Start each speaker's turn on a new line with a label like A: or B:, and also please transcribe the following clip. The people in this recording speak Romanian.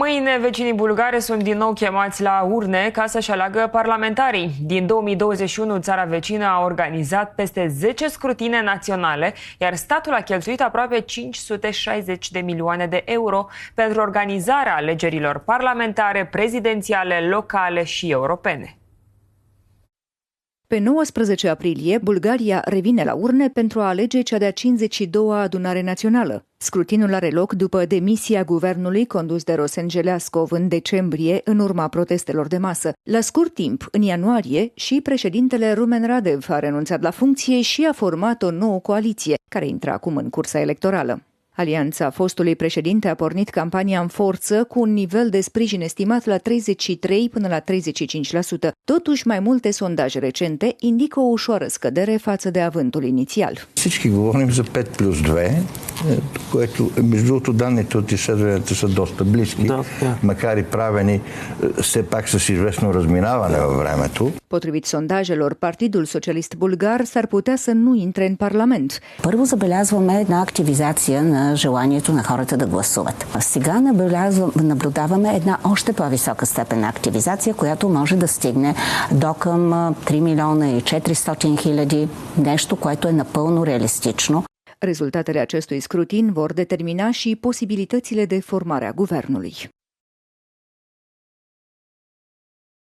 A: Mâine, vecinii bulgari sunt din nou chemați la urne ca să-și aleagă parlamentarii. Din 2021, țara vecină a organizat peste 10 scrutine naționale, iar statul a cheltuit aproape 560 de milioane de euro pentru organizarea alegerilor parlamentare, prezidențiale, locale și europene.
B: Pe 19 aprilie, Bulgaria revine la urne pentru a alege cea de-a 52-a adunare națională. Scrutinul are loc după demisia guvernului condus de Rosen Geleascov în decembrie, în urma protestelor de masă. La scurt timp, în ianuarie, și președintele Rumen Radev a renunțat la funcție și a format o nouă coaliție, care intră acum în cursa electorală. Alianța fostului președinte a pornit campania în forță cu un nivel de sprijin estimat la 33 până la 35%. Totuși, mai multe sondaje recente indică o ușoară scădere față de avântul inițial.
C: Всички говорим за 5+2, което, между другото, данните от изследванията са доста близки, макар и правени все пак с известно разминаване във времето.
B: Potrivit sondajelor, Partidul Socialist Bulgar s-ar putea să nu intre în Parlament.
D: Първо забелязваме една активизация на желанието на хората да гласуват. Сега наблюдаваме една още по-висока степен на активизация, която може да стигне до към 3 милиона и 400 хиляди, нещо, което е напълно реалистично.
B: Rezultatele acestui scrutin vor determina și posibilitățile de formare a guvernului.